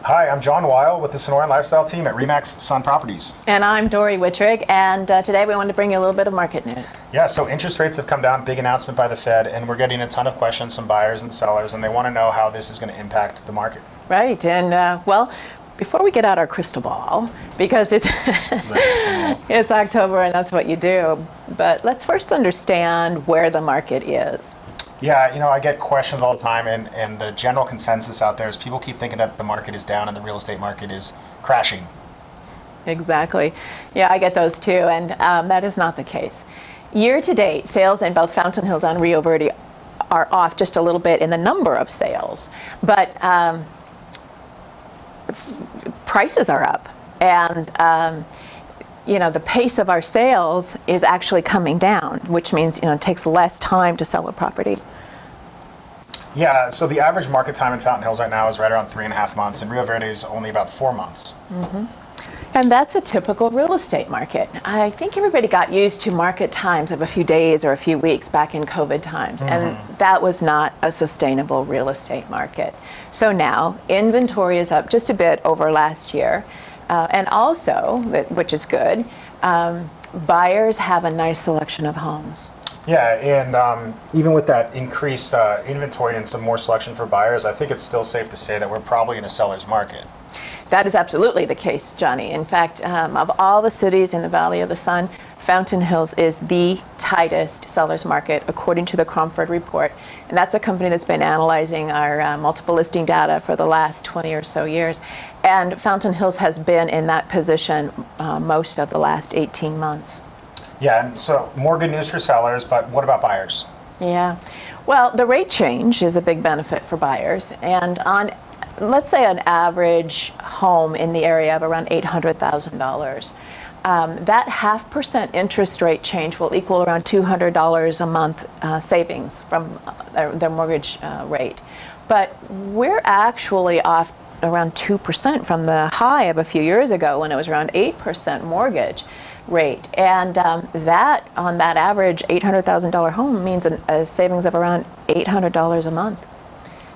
Hi, I'm John Weil with the Sonoran Lifestyle team at REMAX Sun Properties. And I'm Dory Wittrig, and today we wanted to bring you a little bit of market news. Yeah, so interest rates have come down, big announcement by the Fed, and we're getting a ton of questions from buyers and sellers, and they want to know how this is going to impact the market. Right, and well, before we get out our crystal ball, because it's it's October and that's what you do, but let's first understand where the market is. Yeah, I get questions all the time, and the general consensus out there is people keep thinking that the market is down and the real estate market is crashing. Exactly. Yeah, I get those too, and that is not the case. Year to date, sales in both Fountain Hills and Rio Verde are off just a little bit in the number of sales, but prices are up, and the pace of our sales is actually coming down, which means it takes less time to sell a property. Yeah, so the average market time in Fountain Hills right now is right around 3.5 months, and Rio Verde is only about 4 months. Mm-hmm. And that's a typical real estate market. I think everybody got used to market times of a few days or a few weeks back in COVID times, and that was not a sustainable real estate market. So now inventory is up just a bit over last year, and also, which is good, buyers have a nice selection of homes. Yeah, and even with that increased inventory and some more selection for buyers, I think it's still safe to say that we're probably in a seller's market. That is absolutely the case, Johnny. In fact, of all the cities in the Valley of the Sun, Fountain Hills is the tightest seller's market, according to the Cromford Report. And that's a company that's been analyzing our multiple listing data for the last 20 or so years. And Fountain Hills has been in that position most of the last 18 months. Yeah, and so more good news for sellers, but what about buyers? Yeah, well, the rate change is a big benefit for buyers. And on, let's say, an average home in the area of around $800,000, that 0.5% interest rate change will equal around $200 a month savings from their mortgage rate. But we're actually off around 2% from the high of a few years ago when it was around 8% mortgage rate. And that, on that average $800,000 home, means a savings of around $800 a month.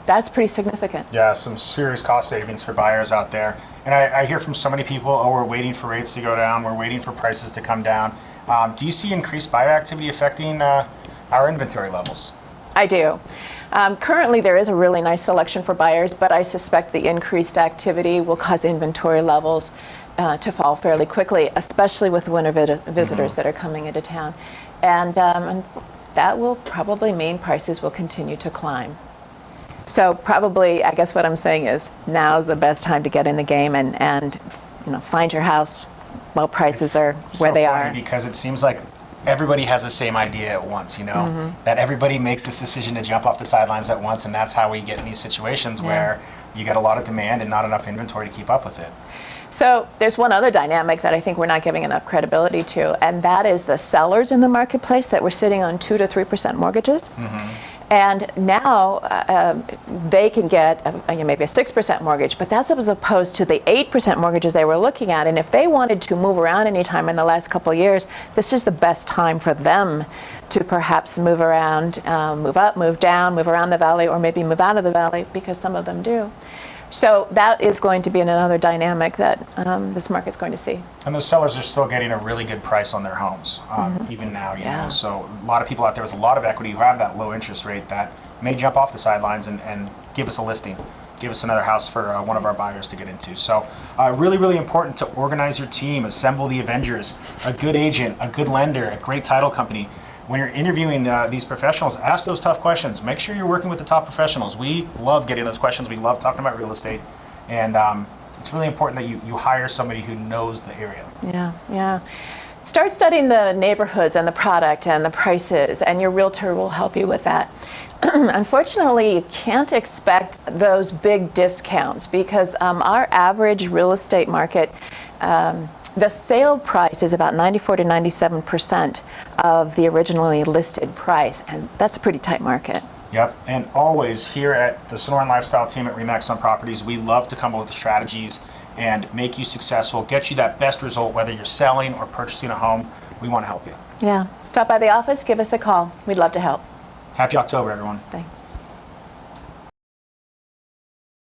That's pretty significant. Yeah, some serious cost savings for buyers out there. And I hear from so many people, we're waiting for rates to go down, we're waiting for prices to come down. Do you see increased buyer activity affecting our inventory levels? I do. Currently, there is a really nice selection for buyers, but I suspect the increased activity will cause inventory levels to fall fairly quickly, especially with winter visitors that are coming into town. And that will probably mean prices will continue to climb. So probably, I guess what I'm saying is, now's the best time to get in the game and find your house while prices are where they are. Because it seems like everybody has the same idea at once, that everybody makes this decision to jump off the sidelines at once, and that's how we get in these situations where you get a lot of demand and not enough inventory to keep up with it. So there's one other dynamic that I think we're not giving enough credibility to, and that is the sellers in the marketplace that were sitting on 2 to 3% mortgages. And now they can get maybe a 6% mortgage, but that's as opposed to the 8% mortgages they were looking at. And if they wanted to move around anytime in the last couple of years, this is the best time for them to perhaps move around, move up, move down, move around the valley, or maybe move out of the valley, because some of them do. So that is going to be another dynamic that this market's going to see. And those sellers are still getting a really good price on their homes, even now, you know. So a lot of people out there with a lot of equity who have that low interest rate that may jump off the sidelines and give us a listing, give us another house for one of our buyers to get into. So really, really important to organize your team, assemble the Avengers, a good agent, a good lender, a great title company. When you're interviewing these professionals, ask those tough questions. Make sure you're working with the top professionals. We love getting those questions. We love talking about real estate. And it's really important that you hire somebody who knows the area. Yeah. Start studying the neighborhoods and the product and the prices, and your realtor will help you with that. Unfortunately, you can't expect those big discounts because our average real estate market, the sale price is about 94 to 97% of the originally listed price, and that's a pretty tight market. Yep, and always here at the Sonoran Lifestyle team at REMAX Sun Properties, we love to come up with strategies and make you successful, get you that best result, whether you're selling or purchasing a home. We want to help you. Yeah, stop by the office, give us a call. We'd love to help. Happy October, everyone. Thanks.